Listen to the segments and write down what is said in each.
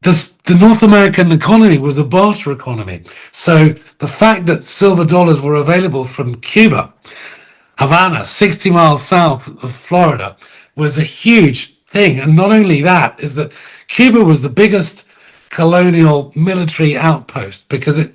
the North American economy was a barter economy. So the fact that silver dollars were available from Cuba, Havana, 60 miles south of Florida, was a huge thing. And not only that, is that Cuba was the biggest colonial military outpost because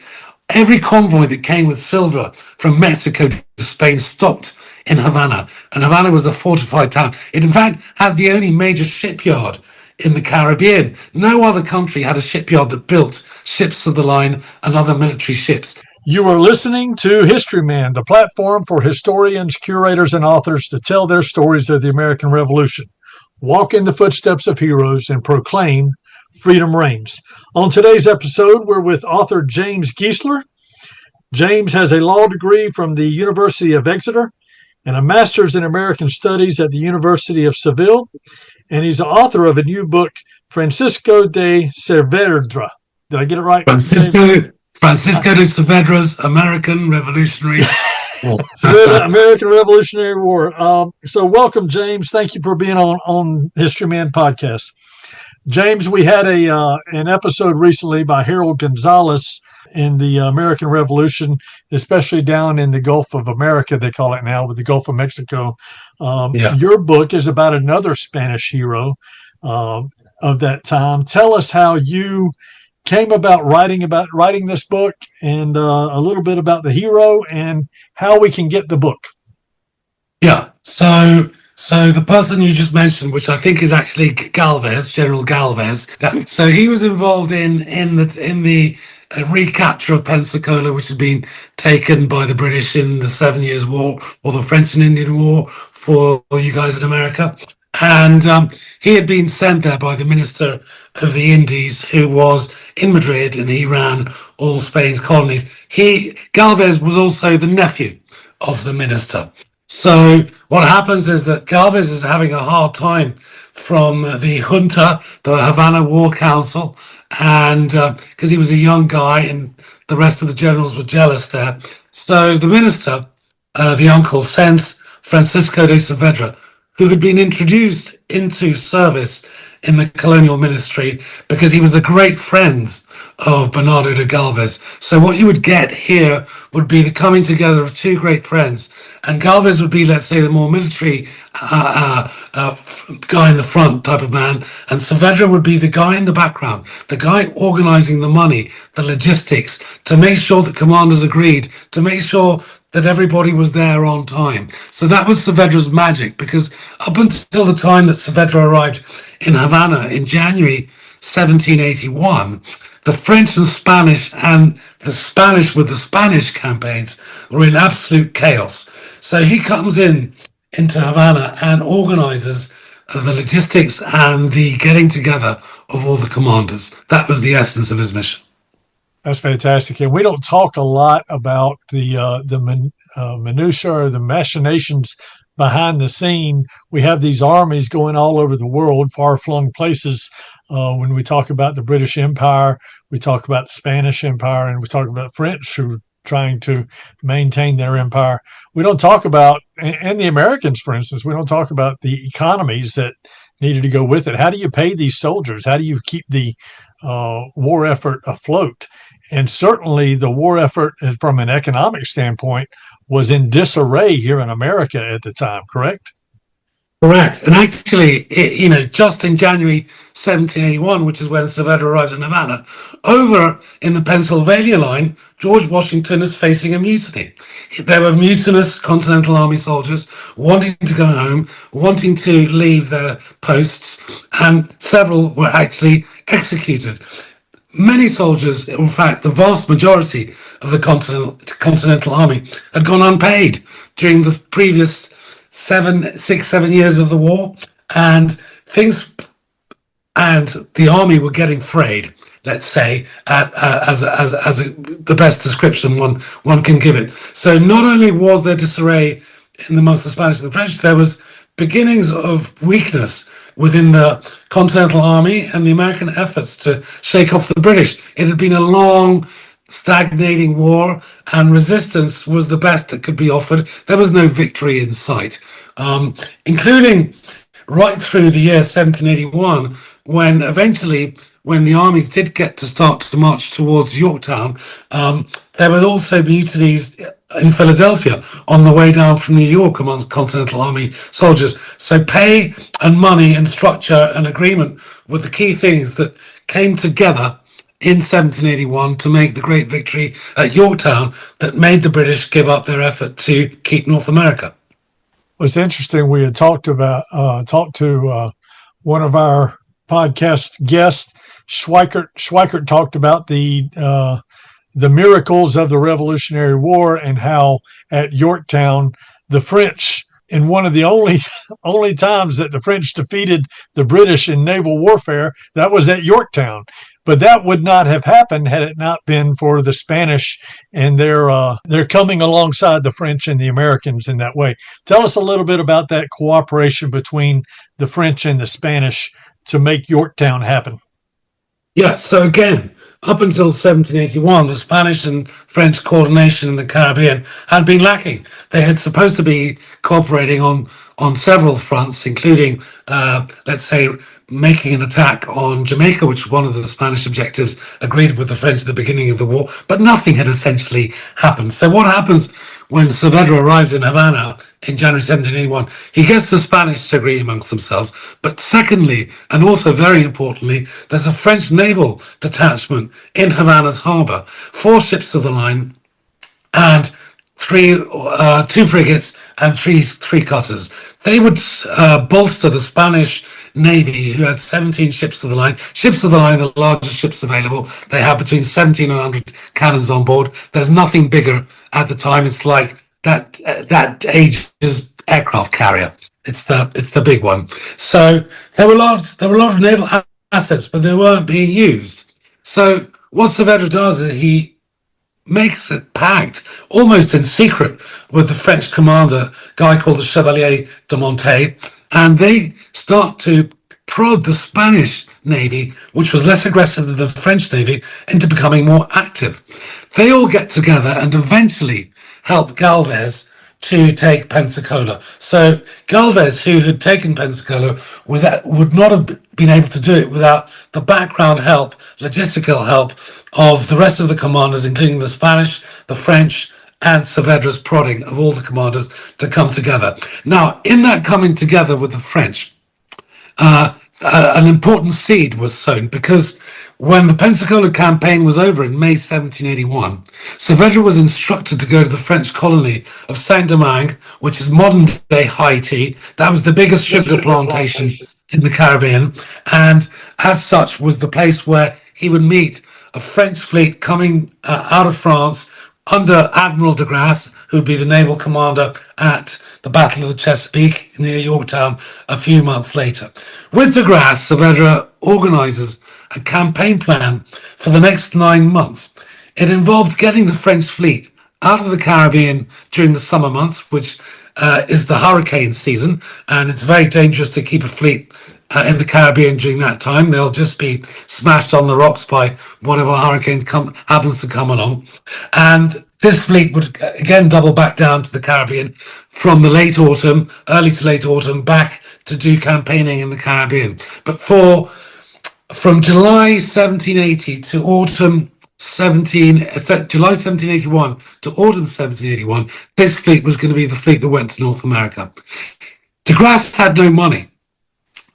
every convoy that came with silver from Mexico to Spain stopped in Havana. And Havana was a fortified town. It, in fact, had the only major shipyard in the Caribbean. No other country had a shipyard that built ships of the line and other military ships. You are listening to Historyman, the platform for historians, curators, and authors to tell their stories of the American Revolution, walk in the footsteps of heroes, and proclaim freedom reigns. On today's episode, we're with author James Giesler. James has a law degree from the University of Exeter and a master's in American Studies at the University of Seville. And he's the author of a new book, Francisco de Saavedra. Did I get it right? Francisco de Saavedra's American Revolutionary War. American Revolutionary War. So welcome, James. Thank you for being on Historyman podcast. James, we had an episode recently by Harold Gonzalez in the American Revolution, especially down in the Gulf of America, they call it now, with the Gulf of Mexico. Your book is about another Spanish hero of that time. Tell us how you came about writing this book, and a little bit about the hero and how we can get the book. Yeah. So the person you just mentioned, which I think is actually Galvez, General Galvez. So he was involved in the recapture of Pensacola, which had been taken by the British in the 7 Years' War, or the French and Indian War for you guys in America. And he had been sent there by the Minister of the Indies, who was in Madrid, and he ran all Spain's colonies. Galvez was also the nephew of the minister. So what happens is that Galvez is having a hard time from the junta, the Havana War Council, and because he was a young guy and the rest of the generals were jealous there. So the minister, the uncle, sends Francisco de Saavedra, who had been introduced into service in the colonial ministry because he was a great friend of Bernardo de Galvez. So what you would get here would be the coming together of two great friends, and Galvez would be, let's say, the more military guy in the front type of man, and Saavedra would be the guy in the background, the guy organizing the money, the logistics, to make sure that commanders agreed, to make sure that everybody was there on time. So that was Saavedra's magic, because up until the time that Saavedra arrived in Havana in January 1781, the French and the Spanish with the Spanish campaigns were in absolute chaos. So he comes into Havana and organizes the logistics and the getting together of all the commanders. That was the essence of his mission. That's fantastic. And we don't talk a lot about the minutiae or the machinations behind the scene. We have these armies going all over the world, far-flung places. When we talk about the British Empire, we talk about the Spanish Empire, and we talk about French who are trying to maintain their empire. We don't talk about, and the Americans, for instance, we don't talk about the economies that needed to go with it. How do you pay these soldiers? How do you keep the war effort afloat? And certainly the war effort from an economic standpoint was in disarray here in America at the time, correct? Correct. And actually, just in January 1781, which is when Saavedra arrives in Havana, over in the Pennsylvania line, George Washington is facing a mutiny. There were mutinous Continental Army soldiers wanting to go home, wanting to leave their posts, and several were actually executed. Many soldiers, in fact, the vast majority of the Continental Army had gone unpaid during the previous 7 years of the war, and the army were getting frayed, let's say, as the best description one can give it. So not only was there disarray amongst the Spanish and the French, there was beginnings of weakness within the Continental Army and the American efforts to shake off the British. It had been a long, stagnating war, and resistance was the best that could be offered. There was no victory in sight, including right through the year 1781, when eventually when the armies did get to start to march towards Yorktown, there were also mutinies in Philadelphia on the way down from New York amongst Continental Army soldiers. So pay and money and structure and agreement were the key things that came together in 1781 to make the great victory at Yorktown that made the British give up their effort to keep North America. It's interesting. We had talked to one of our podcast guests, Schweikert. Schweikert talked about the miracles of the Revolutionary War and how at Yorktown the French, in one of the only times that the French defeated the British in naval warfare, that was at Yorktown. But that would not have happened had it not been for the Spanish and their coming alongside the French and the Americans in that way. Tell us a little bit about that cooperation between the French and the Spanish to make Yorktown happen. Yeah, so again, up until 1781, the Spanish and French coordination in the Caribbean had been lacking. They had supposed to be cooperating on several fronts, including, let's say, making an attack on Jamaica, which was one of the Spanish objectives agreed with the French at the beginning of the war, but nothing had essentially happened. So what happens when Saavedra arrives in Havana in January 1781? He gets the Spanish to agree amongst themselves, but secondly, and also very importantly, there's a French naval detachment in Havana's harbour, 4 ships of the line, and 2 frigates and three cutters. They would bolster the Spanish Navy, who had 17 ships of the line. Ships of the line are the largest ships available. They have between 17 and 100 cannons on board. There's nothing bigger at the time. It's like that age's aircraft carrier. It's the big one. So there were a lot of naval assets, but they weren't being used. So what Saavedra does is he makes a pact, almost in secret, with the French commander, a guy called the Chevalier de Monte, and they start to prod the Spanish Navy, which was less aggressive than the French Navy, into becoming more active. They all get together and eventually help Galvez to take Pensacola. So Galvez, who had taken Pensacola, would not have been able to do it without the background help, logistical help of the rest of the commanders, including the Spanish, the French, and Saavedra's prodding of all the commanders to come together. Now, in that coming together with the French, an important seed was sown, because when the Pensacola campaign was over in May 1781, Saavedra was instructed to go to the French colony of Saint-Domingue, which is modern-day Haiti. That was the biggest sugar plantation in the Caribbean, and as such was the place where he would meet a French fleet coming out of France under Admiral de Grasse, who would be the naval commander at the Battle of the Chesapeake near Yorktown a few months later. With de Grasse, Saavedra organizes a campaign plan for the next 9 months. It involved getting the French fleet out of the Caribbean during the summer months, which is the hurricane season, and it's very dangerous to keep a fleet in the Caribbean during that time. They'll just be smashed on the rocks by whatever hurricane happens to come along. And this fleet would again double back down to the Caribbean from the late autumn, early to late autumn, back to do campaigning in the Caribbean. But from July 1780 to July 1781 to autumn 1781, this fleet was going to be the fleet that went to North America. De Grasse had no money,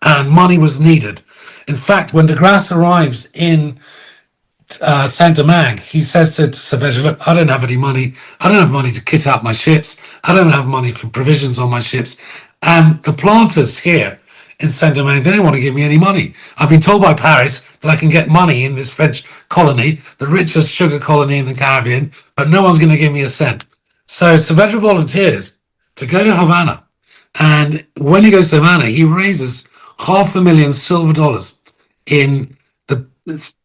and money was needed. In fact, when de Grasse arrives in Saint-Domingue, he says to Saavedra, look, I don't have any money. I don't have money to kit out my ships. I don't have money for provisions on my ships. And the planters here in Saint-Domingue, they don't want to give me any money. I've been told by Paris that I can get money in this French colony, the richest sugar colony in the Caribbean, but no one's going to give me a cent. So Saavedra volunteers to go to Havana. And when he goes to Havana, he raises $500,000 silver dollars in the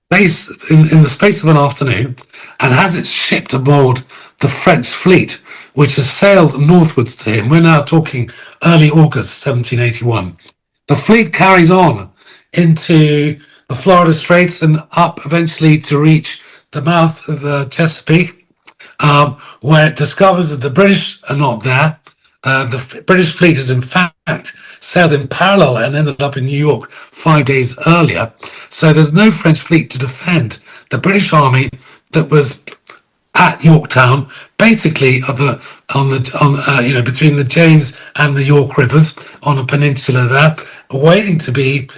space of an afternoon, and has it shipped aboard the French fleet, which has sailed northwards to him. We're now talking early August 1781. The fleet carries on into the Florida Straits and up eventually to reach the mouth of the Chesapeake, where it discovers that the British are not there. The British fleet has in fact sailed in parallel and ended up in New York 5 days earlier. So there's no French fleet to defend the British army that was at Yorktown, basically between the James and the York rivers on a peninsula there, waiting to be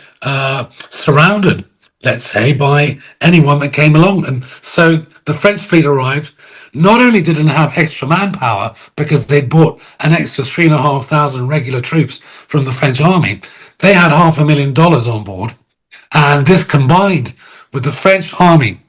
surrounded, let's say, by anyone that came along. And so the French fleet arrived. Not only didn't have extra manpower because they'd bought an extra 3,500 regular troops from the French army, they had $500,000 on board. And this combined with the French army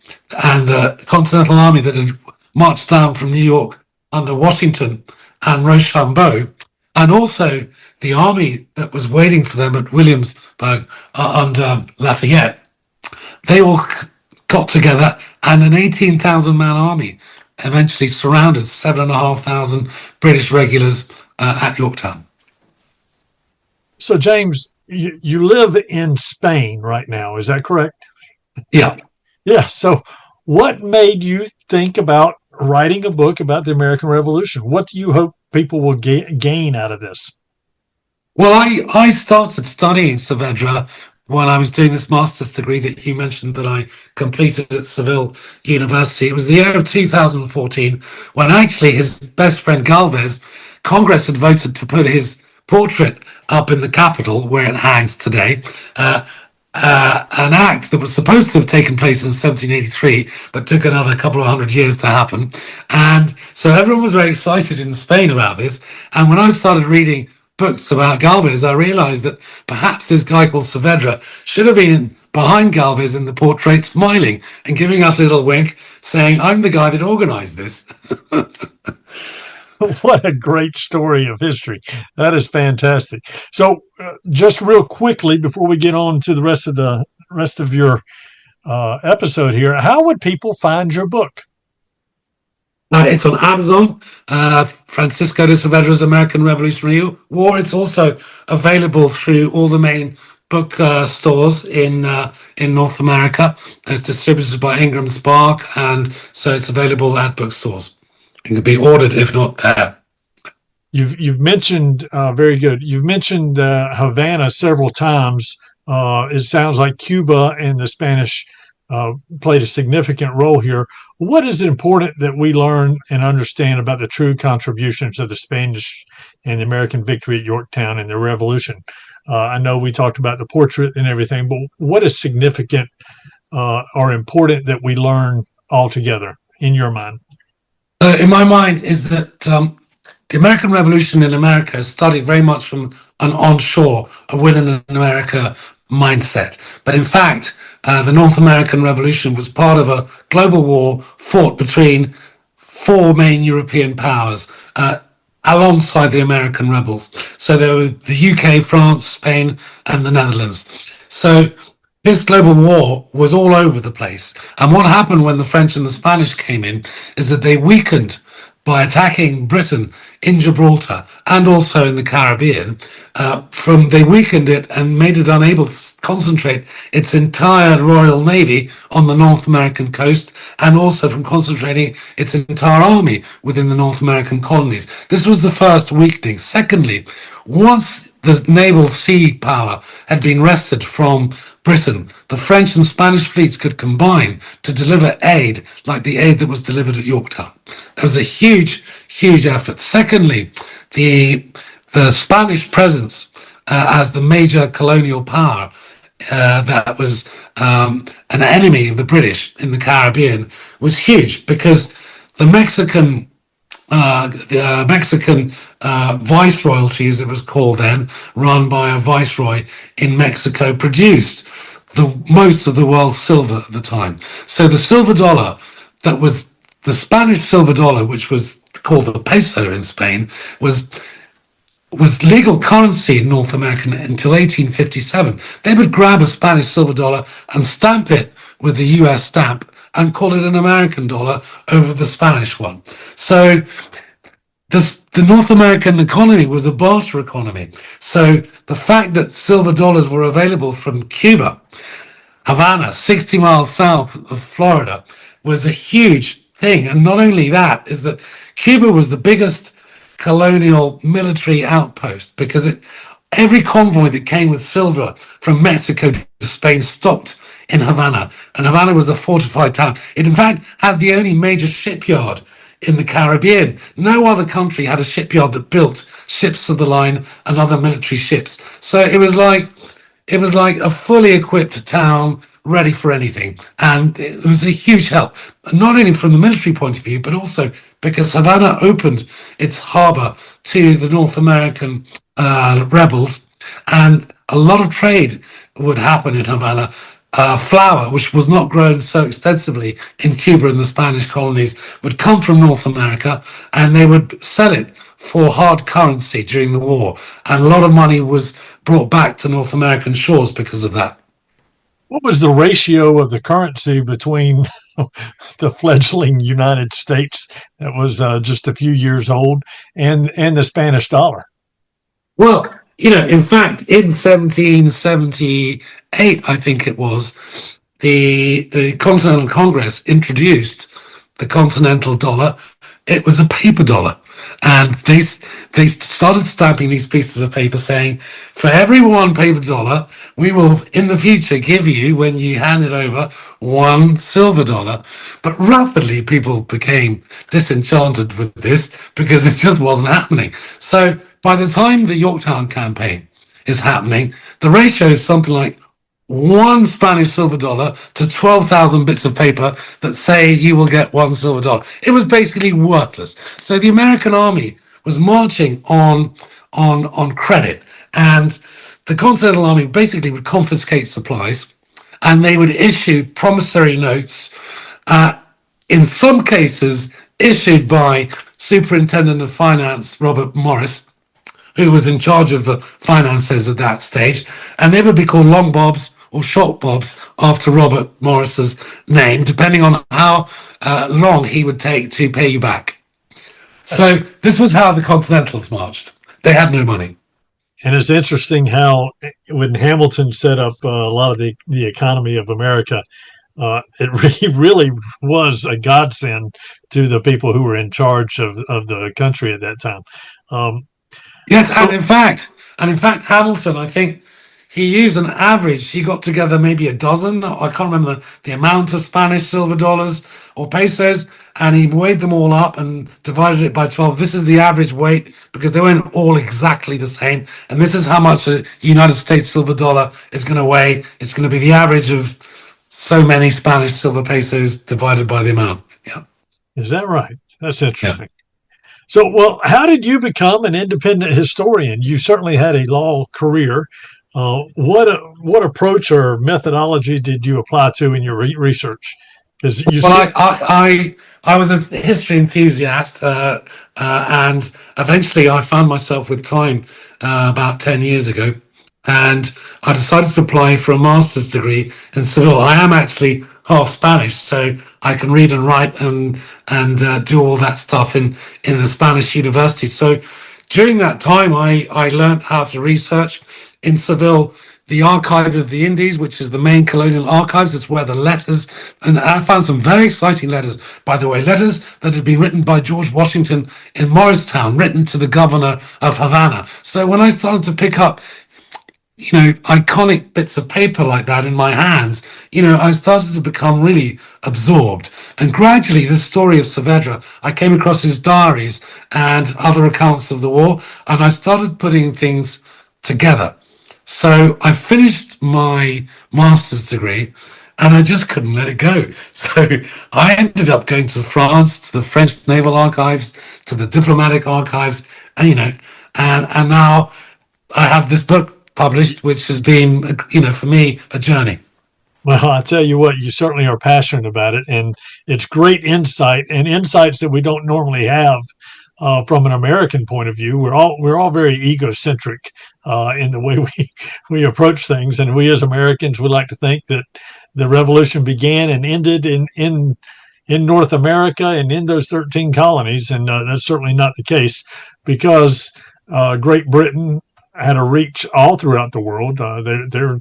and the Continental Army that had marched down from New York under Washington and Rochambeau, and also the army that was waiting for them at Williamsburg under Lafayette, they all got together, and an 18,000 man army eventually surrounded 7,500 British regulars at Yorktown. So, James, you live in Spain right now. Is that correct? Yeah. Yeah. So, what made you think about writing a book about the American Revolution? What do you hope people will gain out of this? Well, I started studying Saavedra when I was doing this master's degree that you mentioned that I completed at Seville University. It was the year of 2014 when actually his best friend Galvez, Congress had voted to put his portrait up in the Capitol where it hangs today. An act that was supposed to have taken place in 1783, but took another couple of hundred years to happen. And so everyone was very excited in Spain about this. And when I started reading books about Galvez, I realized that perhaps this guy called Saavedra should have been behind Galvez in the portrait, smiling and giving us a little wink, saying, I'm the guy that organized this. What a great story of history. That is fantastic. So, just real quickly before we get on to the rest of your episode here, how would people find your book? It's on Amazon, Francisco de Saavedra's American Revolutionary War. It's also available through all the main book stores in North America. It's distributed by Ingram Spark, and so it's available at bookstores. It can be ordered if not there. You've mentioned very good. You've mentioned Havana several times. It sounds like Cuba and the Spanish played a significant role here. What is important that we learn and understand about the true contributions of the Spanish and the American victory at Yorktown and the Revolution? I know we talked about the portrait and everything, but what is significant or important that we learn altogether in your mind? In my mind is that the American Revolution in America is studied very much from an onshore, a within America mindset. But in fact, the North American Revolution was part of a global war fought between four main European powers alongside the American rebels. So there were the UK, France, Spain, and the Netherlands. So this global war was all over the place. And what happened when the French and the Spanish came in is that they weakened by attacking Britain in Gibraltar and also in the Caribbean. They weakened it and made it unable to concentrate its entire Royal Navy on the North American coast, and also from concentrating its entire army within the North American colonies. This was the first weakening. Secondly, once the naval sea power had been wrested from Britain, the French and Spanish fleets could combine to deliver aid like the aid that was delivered at Yorktown. There was a huge, huge effort. Secondly, the Spanish presence as the major colonial power that was an enemy of the British in the Caribbean was huge, because the Mexican viceroyalty, as it was called then, run by a viceroy in Mexico, produced most of the world's silver at the time. So the silver dollar, that was the Spanish silver dollar, which was called the peso in Spain, was legal currency in North America until 1857. They would grab a Spanish silver dollar and stamp it with the US stamp and call it an American dollar over the Spanish one. So the North American economy was a barter economy. So the fact that silver dollars were available from Cuba, Havana, 60 miles south of Florida, was a huge thing. And not only that, is that Cuba was the biggest colonial military outpost, because every convoy that came with silver from Mexico to Spain stopped in Havana. And Havana was a fortified town. It, in fact, had the only major shipyard in the Caribbean. No other country had a shipyard that built ships of the line and other military ships. So it was like a fully equipped town ready for anything. And it was a huge help, not only from the military point of view, but also because Havana opened its harbor to the North American rebels, and a lot of trade would happen in Havana. Flour, which was not grown so extensively in Cuba and the Spanish colonies, would come from North America, and they would sell it for hard currency during the war. And a lot of money was brought back to North American shores because of that. What was the ratio of the currency between the fledgling United States that was just a few years old and the Spanish dollar? Well, in fact, in 1778, I think it was, the Continental Congress introduced the Continental dollar. It was a paper dollar. And they started stamping these pieces of paper saying, for every one paper dollar, we will in the future give you, when you hand it over, one silver dollar. But rapidly people became disenchanted with this because it just wasn't happening. So by the time the Yorktown campaign is happening, the ratio is something like one Spanish silver dollar to 12,000 bits of paper that say you will get one silver dollar. It was basically worthless. So the American army was marching on credit, and the Continental Army basically would confiscate supplies, and they would issue promissory notes, in some cases issued by Superintendent of Finance Robert Morris, who was in charge of the finances at that stage, and they would be called long bobs or short bobs after Robert Morris's name, depending on how long he would take to pay you back. So this was how the Continentals marched. They had no money. And it's interesting how when Hamilton set up a lot of the economy of America, it really was a godsend to the people who were in charge of the country at that time. Um, Yes, and so, in fact, Hamilton, I think he used an average. He got together maybe a dozen. I can't remember the amount of Spanish silver dollars or pesos, and he weighed them all up and divided it by 12. This is the average weight because they weren't all exactly the same. And this is how much a United States silver dollar is going to weigh. It's going to be the average of so many Spanish silver pesos divided by the amount. Yeah, is that right? That's yeah. interesting. So, well, how did you become an independent historian? You certainly had a law career. What approach or methodology did you apply to in your research? Because you Well, said, I was a history enthusiast, and eventually I found myself with time about 10 years ago, and I decided to apply for a master's degree in Seville. I am actually half Spanish, so I can read and write and do all that stuff in a Spanish university. So during that time, I learned how to research in Seville. The Archive of the Indies, which is the main colonial archives, is where the letters, and I found some very exciting letters, by the way, letters that had been written by George Washington in Morristown, written to the governor of Havana. So when I started to pick up iconic bits of paper like that in my hands, I started to become really absorbed. And gradually, the story of Saavedra, I came across his diaries and other accounts of the war, and I started putting things together. So I finished my master's degree and I just couldn't let it go. So I ended up going to France, to the French Naval Archives, to the diplomatic archives, and and now I have this book published, which has been, for me, a journey. well, I tell you what, you certainly are passionate about it, and it's great insight and insights that we don't normally have from an American point of view. We're all very egocentric in the way we approach things, and we as Americans would like to think that the revolution began and ended in North America and in those 13 colonies, and that's certainly not the case because Great Britain had a reach all throughout the world. They're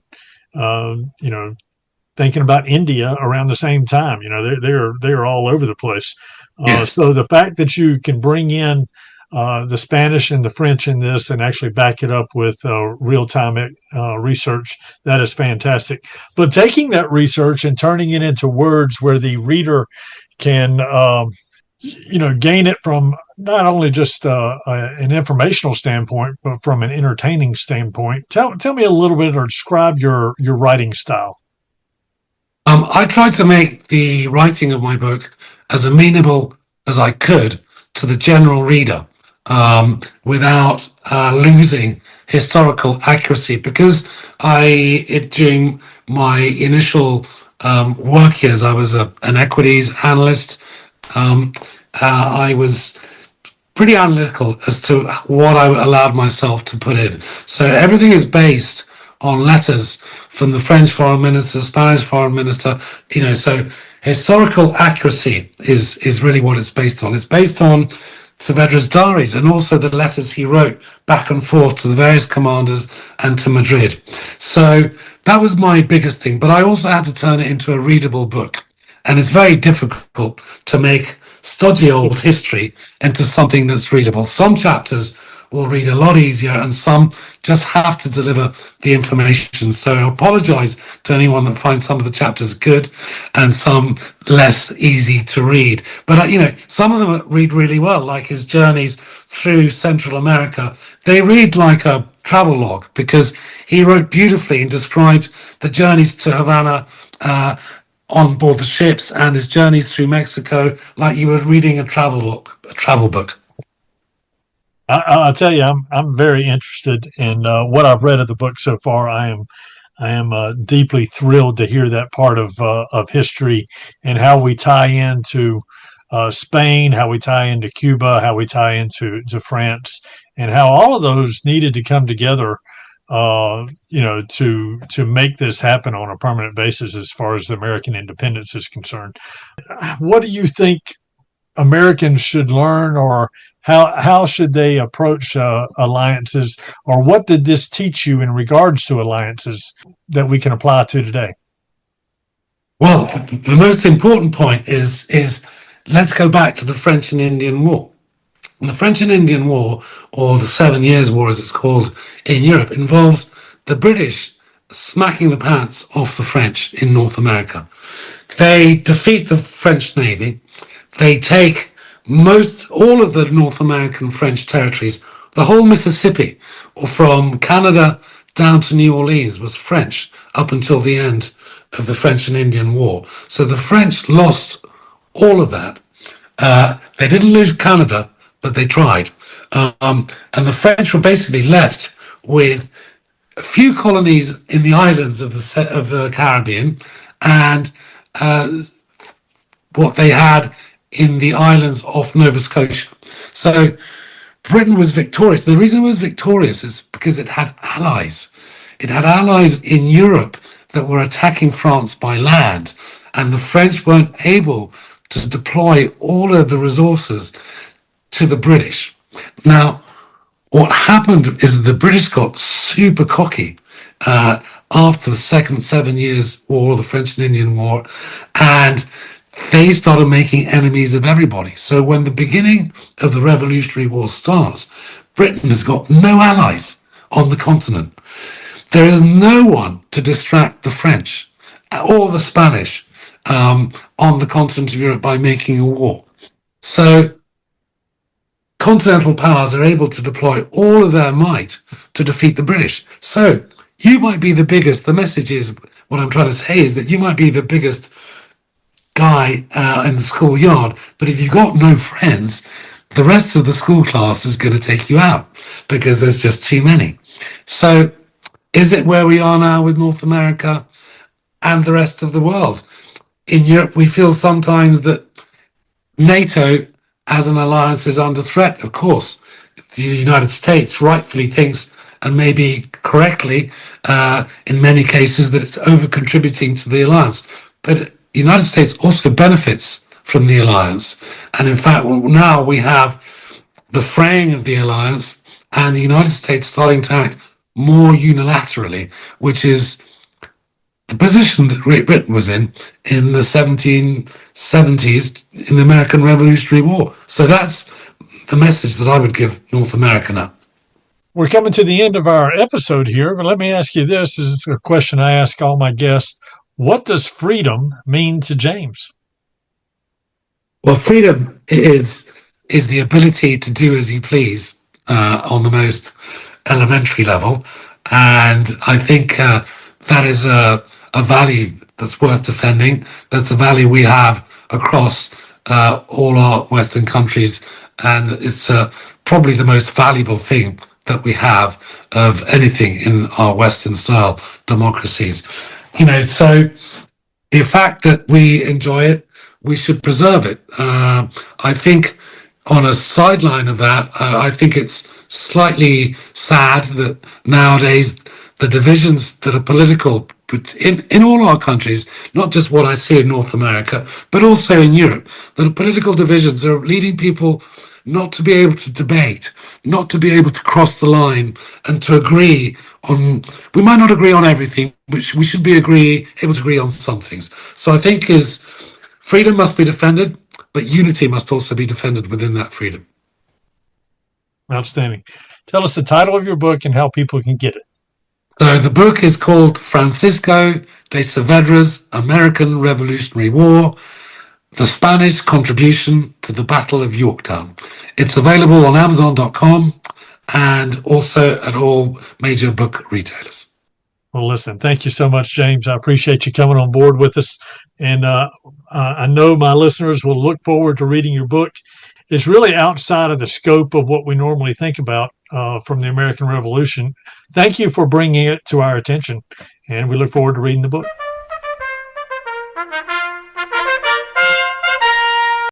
you know thinking about India around the same time. They're all over the place. Yes. So the fact that you can bring in the Spanish and the French in this and actually back it up with real-time research. That is fantastic. But taking that research and turning it into words where the reader can, gain it from not only just an informational standpoint, but from an entertaining standpoint. Tell me a little bit or describe your writing style. I tried to make the writing of my book as amenable as I could to the general reader, without losing historical accuracy. Because during my initial work years, I was an equities analyst. I was pretty analytical as to what I allowed myself to put in. So everything is based on letters from the French foreign minister, Spanish foreign minister, so historical accuracy is really what it's based on. It's based on Saavedra's diaries and also the letters he wrote back and forth to the various commanders and to Madrid. So that was my biggest thing, but I also had to turn it into a readable book. And it's very difficult to make stodgy old history into something that's readable. Some chapters will read a lot easier and some just have to deliver the information. So I apologize to anyone that finds some of the chapters good and some less easy to read. But, some of them read really well, like his journeys through Central America. They read like a travel log because he wrote beautifully and described the journeys to Havana, on board the ships and his journeys through Mexico, like you were reading a travel book. I'll tell you, I'm very interested in what I've read of the book so far. I am deeply thrilled to hear that part of history and how we tie into Spain, how we tie into Cuba, how we tie into France, and how all of those needed to come together to make this happen on a permanent basis as far as American independence is concerned. What do you think Americans should learn, or how should they approach alliances, or what did this teach you in regards to alliances that we can apply to today? Well, the most important point is let's go back to the French and Indian War. The French and Indian War, or the 7 Years' War as it's called in Europe, involves the British smacking the pants off the French in North America. They defeat the French Navy. They take all of the North American French territories. The whole Mississippi, or from Canada down to New Orleans, was French up until the end of the French and Indian War. So the French lost all of that. They didn't lose Canada, but they tried. And the French were basically left with a few colonies in the islands of the Caribbean and what they had in the islands off Nova Scotia. So Britain was victorious. The reason it was victorious is because it had allies. It had allies in Europe that were attacking France by land, and the French weren't able to deploy all of the resources to the British. Now, what happened is that the British got super cocky after the second 7 Years' War, the French and Indian War, and they started making enemies of everybody. So when the beginning of the Revolutionary War starts, Britain has got no allies on the continent. There is no one to distract the French or the Spanish on the continent of Europe by making a war. So continental powers are able to deploy all of their might to defeat the British. So you might be the biggest. The message is, what I'm trying to say is that you might be the biggest guy in the schoolyard, but if you've got no friends, the rest of the school class is going to take you out because there's just too many. So is it where we are now with North America and the rest of the world? In Europe, we feel sometimes that NATO as an alliance is under threat. Of course, the United States rightfully thinks, and maybe correctly, in many cases, that it's over-contributing to the alliance. But the United States also benefits from the alliance. And in fact, now we have the fraying of the alliance and the United States starting to act more unilaterally, which is the position that Great Britain was in the 1770s in the American Revolutionary War. So that's the message that I would give North America now. We're coming to the end of our episode here, but let me ask you this. This is a question I ask all my guests. What does freedom mean to James? Well, freedom is the ability to do as you please on the most elementary level, and I think that is a value that's worth defending. That's a value we have across all our Western countries, and it's probably the most valuable thing that we have of anything in our Western style democracies. So the fact that we enjoy it, we should preserve it. I think on a sideline of that, I think it's slightly sad that nowadays the divisions that are political in all our countries, not just what I see in North America, but also in Europe, that the political divisions are leading people not to be able to debate, not to be able to cross the line and to agree on, we might not agree on everything, but we should be able to agree on some things. So I think freedom must be defended, but unity must also be defended within that freedom. Outstanding. Tell us the title of your book and how people can get it. So the book is called Francisco de Saavedra's American Revolutionary War, The Spanish Contribution to the Battle of Yorktown. It's available on Amazon.com and also at all major book retailers. Well, listen, thank you so much, James. I appreciate you coming on board with us. And I know my listeners will look forward to reading your book. It's really outside of the scope of what we normally think about from the American Revolution. Thank you for bringing it to our attention, and we look forward to reading the book.